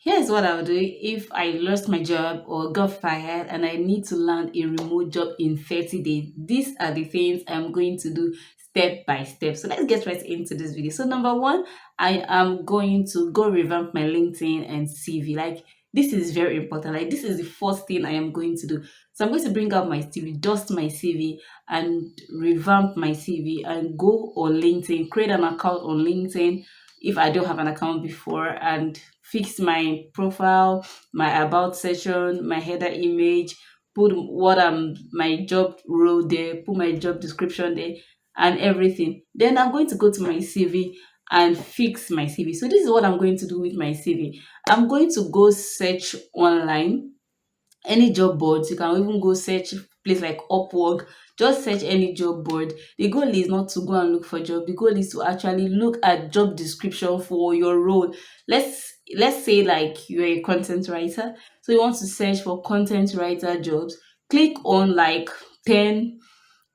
Here's what I'll do if I lost my job or got fired and I need to land a remote job in 30 days. These are the things I'm going to do step by step. So let's get right into this video. So number one, I am going to go revamp my LinkedIn and CV. Like this is very important. Like this is the first thing I am going to do. So I'm going to bring out my CV, dust my CV and revamp my CV and go on LinkedIn, create an account on LinkedIn if I don't have an account before and fix my profile, my about section, my header image, put what my job role there, put my job description there, and everything. Then I'm going to go to my CV and fix my CV. So this is what I'm going to do with my CV. I'm going to go search online any job boards. You can even go search place like Upwork. Just search any job board. The goal is not to go and look for job. The goal is to actually look at job description for your role. Let's say like you're a content writer, so you want to search for content writer jobs. Click on like 10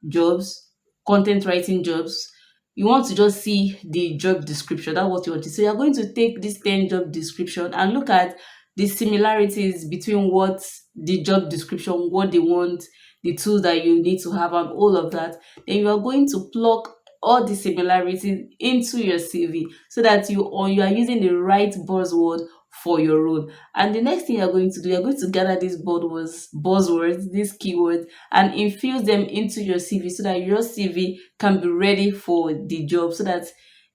jobs, content writing jobs. You want to just see the job description. That's what you want to. So you're going to take this 10 job description and look at the similarities between what the job description, what they want, the tools that you need to have, and all of that. Then you are going to plug all the similarities into your CV so that you are using the right buzzword for your role. And the next thing you're going to do, you're going to gather these buzzwords, these keywords, and infuse them into your CV so that your CV can be ready for the job, so that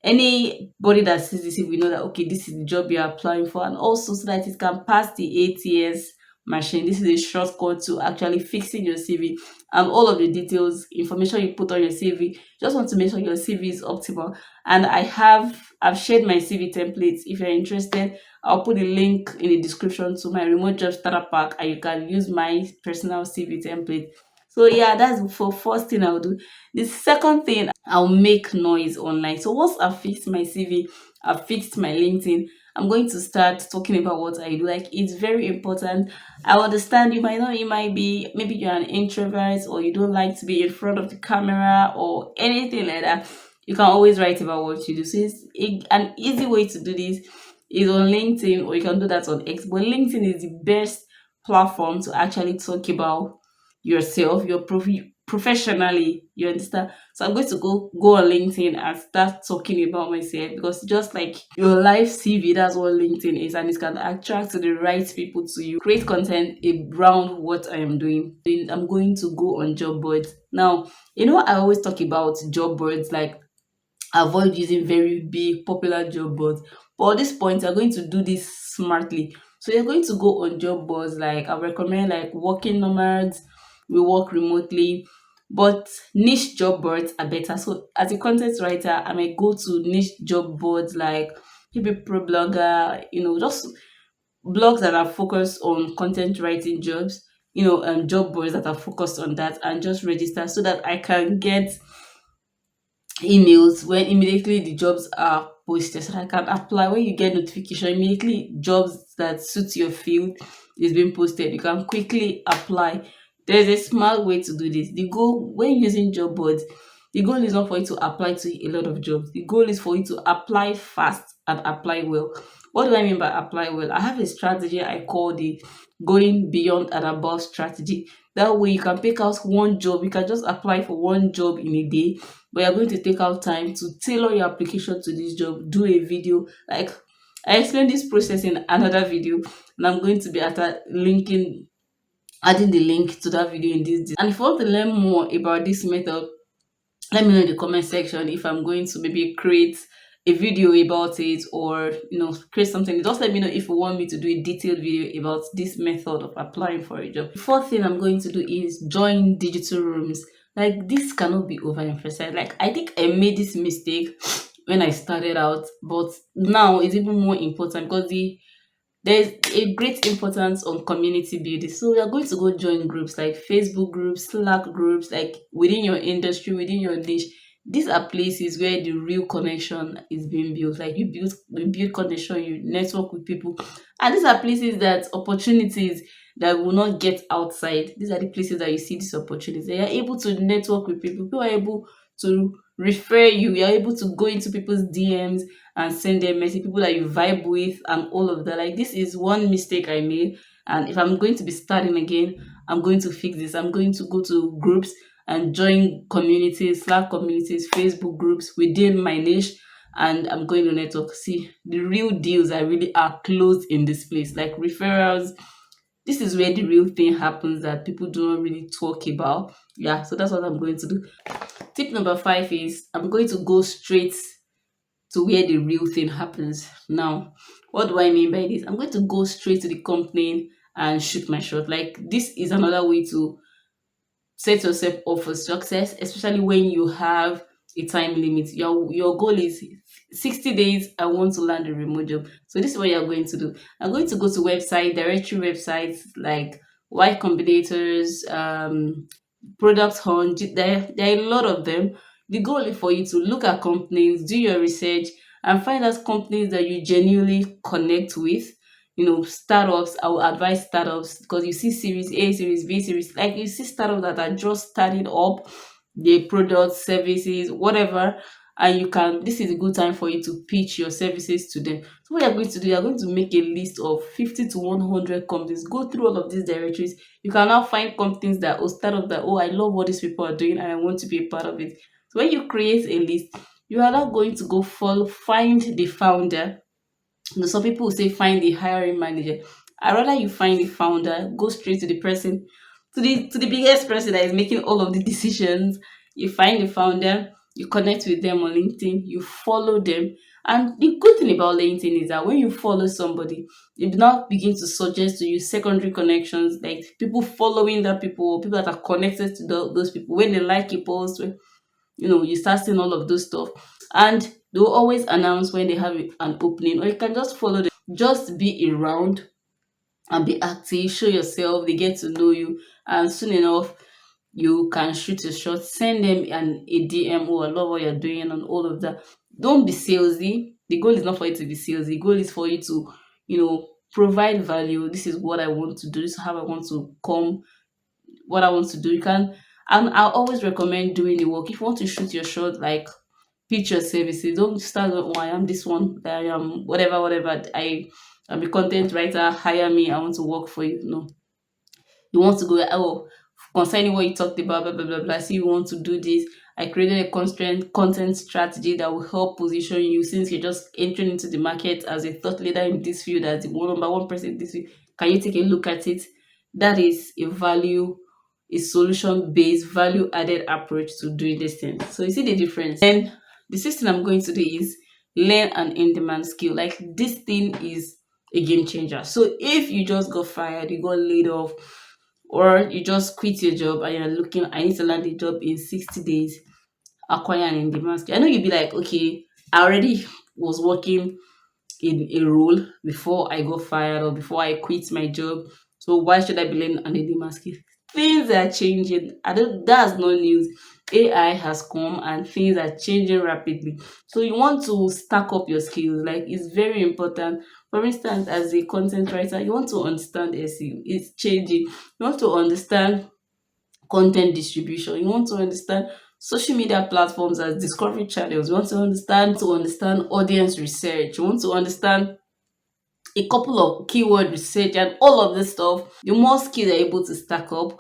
anybody that sees this, we know that okay, this is the job you're applying for, and also so that it can pass the ATS machine. This is a shortcut to actually fixing your CV and all of the details, information you put on your CV. Just want to make sure your CV is optimal. And I've shared my CV templates. If you're interested, I'll put a link in the description to my remote job starter pack, and you can use my personal CV template. So yeah, that's for first thing I'll do. The second thing, I'll make noise online. So once I've fixed my CV, I've fixed my LinkedIn, I'm going to start talking about what I do. Like it's very important. I understand you might be, maybe you're an introvert or you don't like to be in front of the camera or anything like that. You can always write about what you do. So an easy way to do this is on LinkedIn, or you can do that on X. But LinkedIn is the best platform to actually talk about yourself, professionally. You understand? So I'm going to go on LinkedIn and start talking about myself, because just like your life CV, that's what LinkedIn is, and it can attract the right people to you. Create content around what I am doing. Then I'm going to go on job boards. Now, I always talk about job boards, like avoid using very big popular job boards. But at this point, you're going to do this smartly. So you're going to go on job boards like I recommend, like Working Nomads, We Work Remotely, but niche job boards are better. So as a content writer, I might go to niche job boards like maybe Pro Blogger, just blogs that are focused on content writing jobs, job boards that are focused on that, and just register so that I can get emails when immediately the jobs are posted, so I can apply. When you get notification immediately, jobs that suit your field is being posted, you can quickly apply. There's a smart way to do this. The goal when using job boards, the goal is not for you to apply to a lot of jobs. The goal is for you to apply fast and apply well. What do I mean by apply well? I have a strategy I call the going beyond and above strategy. That way you can pick out one job. You can just apply for one job in a day, but you're going to take out time to tailor your application to this job, do a video. Like I explained this process in another video, and I'm going to be adding the link to that video in this. And if you want to learn more about this method, let me know in the comment section if I'm going to maybe create a video about it, or create something. Just let me know if you want me to do a detailed video about this method of applying for a job. The fourth thing I'm going to do is join digital rooms. Like this cannot be overemphasized. Like I think I made this mistake when I started out, but now it's even more important because there's a great importance on community building. So we are going to go join groups like Facebook groups, Slack groups, like within your industry, within your niche. These are places where the real connection is being built. Like you build connection, you network with people. And these are places that opportunities that will not get outside. These are the places that you see these opportunities. They are able to network with people. People are able to refer you. You're able to go into people's DMs and send them message, people that you vibe with and all of that. Like this is one mistake I made. And if I'm going to be starting again, I'm going to fix this. I'm going to go to groups and join communities, Slack communities, Facebook groups within my niche, and I'm going to network. See, the real deals are really are closed in this place. Like referrals, this is where the real thing happens that people don't really talk about. Yeah, so that's what I'm going to do. Tip number 5 is I'm going to go straight to where the real thing happens. Now, what do I mean by this? I'm going to go straight to the company and shoot my shot. Like this is another way to set yourself up for success, especially when you have a time limit. Your goal is 60 days. I want to land a remote job. So this is what you're going to do. I'm going to go to directory websites like Y Combinators, product hunt. There are a lot of them. The goal is for you to look at companies, do your research, and find out companies that you genuinely connect with. Startups, I would advise startups because you see series A, series B, series, like you see startups that are just starting up their products, services, whatever, and this is a good time for you to pitch your services to them. So what you're going to do, you're going to make a list of 50 to 100 companies, go through all of these directories. You can now find companies that, or startups that, I love what these people are doing and I want to be a part of it. So when you create a list, you are now going to go follow, find the founder. Some people will say find the hiring manager. I rather you find the founder, go straight to the person, to the biggest person that is making all of the decisions. You find the founder, you connect with them on LinkedIn, you follow them. And the good thing about LinkedIn is that when you follow somebody, it now begin to suggest to you secondary connections, like people following that people, people that are connected to those people. When they like a post, you start seeing all of those stuff, and they'll always announce when they have an opening, or you can just follow them, just be around and be active, show yourself, they get to know you, and soon enough you can shoot a shot, send them a DM, I love what you're doing and all of that. Don't be salesy. The goal is not for you to be salesy. The goal is for you to provide value. This is what I want to do, this is how I want to come, what I want to do. You can, and I always recommend doing the work. If you want to shoot your shot, like pitch your services, don't start with, I am this one, I am whatever, I'm a content writer, hire me, I want to work for you. No, you want to go, concerning what you talked about, blah blah blah blah. See, you want to do this. I created a content strategy that will help position you, since you're just entering into the market as a thought leader in this field, as the number one person in this field. Can you take a look at it? That is a solution based, value added approach to doing this thing. So you see the difference. Then the system I'm going to do is learn an in-demand skill. Like this thing is a game changer. So if you just got fired, you got laid off, or you just quit your job and you're looking, I need to land a job in 60 days, acquire an in-demand skill. I know you'd be like, okay, I already was working in a role before I got fired or before I quit my job. So why should I be learning an in-demand skill? Things are changing. That's no news. AI has come and things are changing rapidly. So you want to stack up your skills. Like it's very important. For instance, as a content writer, you want to understand SEO. It's changing. You want to understand content distribution. You want to understand social media platforms as discovery channels. You want to understand audience research. You want to understand a couple of keyword research and all of this stuff. The more skills you're able to stack up,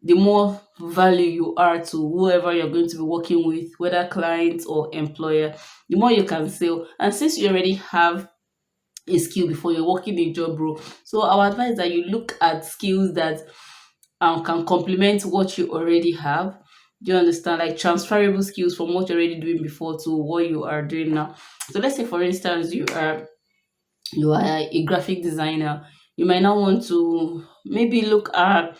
the more value you are to whoever you're going to be working with, whether client or employer, the more you can sell. And since you already have a skill before you're working a job role, so our advice is that you look at skills that can complement what you already have. Do you understand? Like transferable skills from what you're already doing before to what you are doing now. So let's say, for instance, you are a graphic designer. You might not want to maybe look at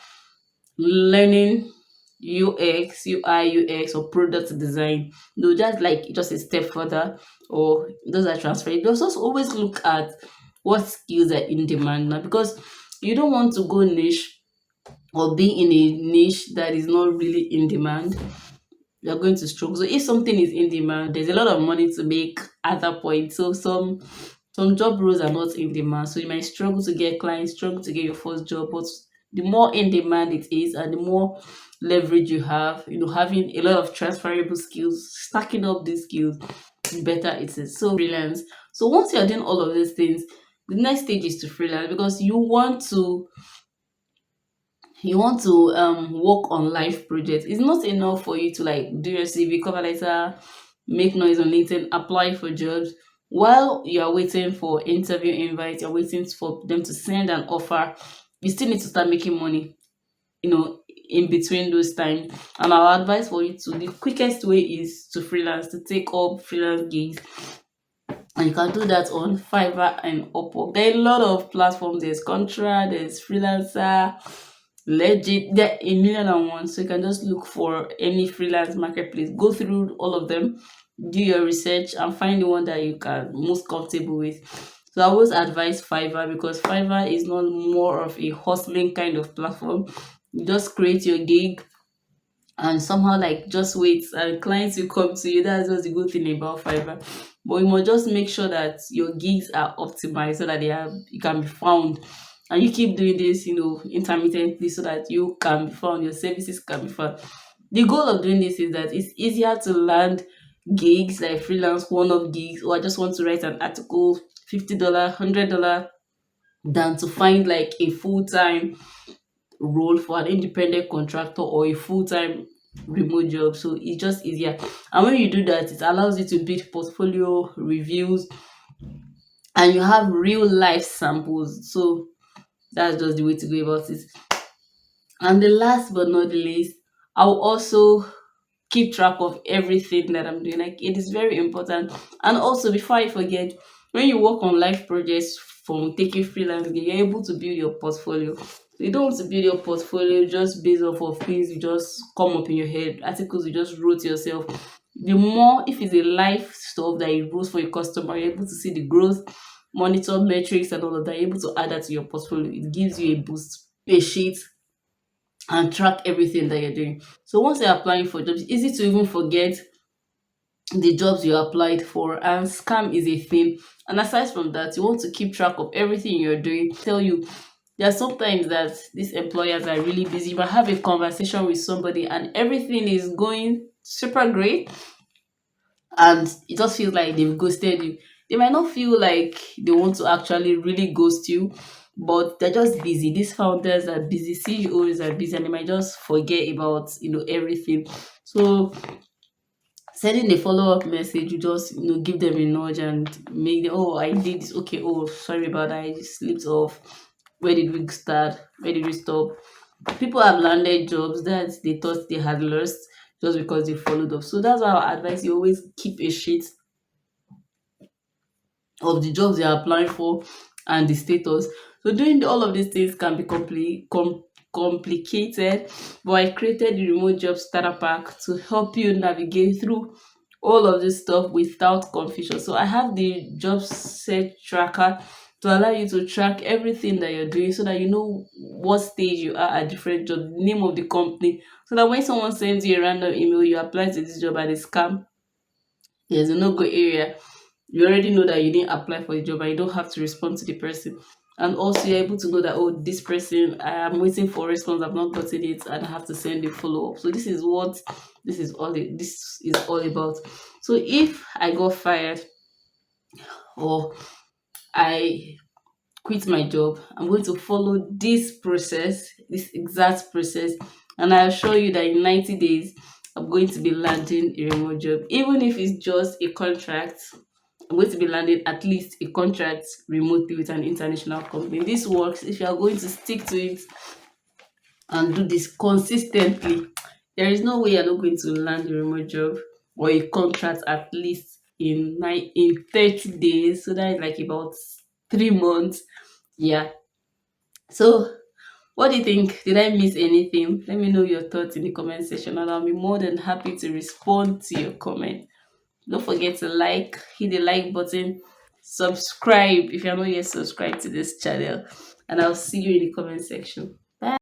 learning UX, or product design. No, just like just a step further, or those are transferable. You also always look at what skills are in demand now, because you don't want to go niche or be in a niche that is not really in demand. You're going to struggle. So if something is in demand, there's a lot of money to make at that point. So some job roles are not in demand. So you might struggle to get clients, struggle to get your first job, but the more in demand it is and the more leverage you have, having a lot of transferable skills, stacking up these skills, the better it is. So freelance. So once you're doing all of these things, the next stage is to freelance, because you want to work on live projects. It's not enough for you to like do your CV, cover letter, make noise on LinkedIn, apply for jobs. While you are waiting for interview invites, you're waiting for them to send an offer, you still need to start making money, in between those times. And our advice for you to the quickest way is to freelance, to take up freelance gigs. And you can do that on Fiverr and Upwork. There are a lot of platforms. There's Contra, there's Freelancer, Legit. There are a million and one. So you can just look for any freelance marketplace, go through all of them, do your research, and find the one that you can most comfortable with. So I always advise Fiverr, because Fiverr is not more of a hustling kind of platform. You just create your gig and somehow like just wait and clients will come to you. That's just the good thing about Fiverr. But you must just make sure that your gigs are optimized so that you can be found. And you keep doing this, intermittently, so that you can be found, your services can be found. The goal of doing this is that it's easier to land gigs like freelance one-off gigs, or I just want to write an article, $50, $100, than to find like a full-time role for an independent contractor or a full-time remote job. So it's just easier. And when you do that, it allows you to build portfolio reviews, and you have real life samples. So that's just the way to go about it. And the last but not the least, I'll also keep track of everything that I'm doing. Like, it is very important. And also, before I forget, when you work on life projects from taking freelance gig, you're able to build your portfolio. You don't want to build your portfolio just based off of things you just come up in your head, articles you just wrote yourself. The more, if it's a life stuff that you wrote for your customer, you're able to see the growth, monitor metrics and all of that. You're able to add that to your portfolio. It gives you a boost, a sheet, and track everything that you're doing. So once you're applying for jobs, it's easy to even forget the jobs you applied for, and scam is a thing. And aside from that, you want to keep track of everything you're doing. Tell you, there are sometimes that these employers are really busy. You might have a conversation with somebody and everything is going super great, and it just feels like they've ghosted you. They might not feel like they want to actually really ghost you, but they're just busy. These founders are busy, CEOs are busy, and they might just forget about everything. So sending a follow-up message, you just give them a nudge and make them, oh, I did this, okay, oh, sorry about that, I just slipped off. Where did we start? Where did we stop? People have landed jobs that they thought they had lost just because they followed up. So that's why I advise you always keep a sheet of the jobs you're applying for and the status. So doing all of these things can be complicated, but I created the remote job starter pack to help you navigate through all of this stuff without confusion. So I have the job search tracker to allow you to track everything that you're doing, so that you know what stage you are at different jobs, name of the company, so that when someone sends you a random email, you apply to this job and it's scam, there's a no-go area. You already know that you didn't apply for the job and you don't have to respond to the person. And also you're able to know that, oh, this person, I am waiting for a response, I've not gotten it, and I have to send a follow-up. So this is what this is all about. So if I got fired, or I quit my job, I'm going to follow this process, this exact process, and I assure you that in 90 days I'm going to be landing a remote job. Even if it's just a contract, I'm going to be landing at least a contract remotely with an international company. This works if you are going to stick to it and do this consistently. There is no way you're not going to land a remote job or a contract at least in 30 days. So that is like about 3 months. Yeah. So what do you think? Did I miss anything? Let me know your thoughts in the comment section, and I'll be more than happy to respond to your comment. Don't forget to hit the like button, subscribe if you're not yet subscribed to this channel, and I'll see you in the comment section.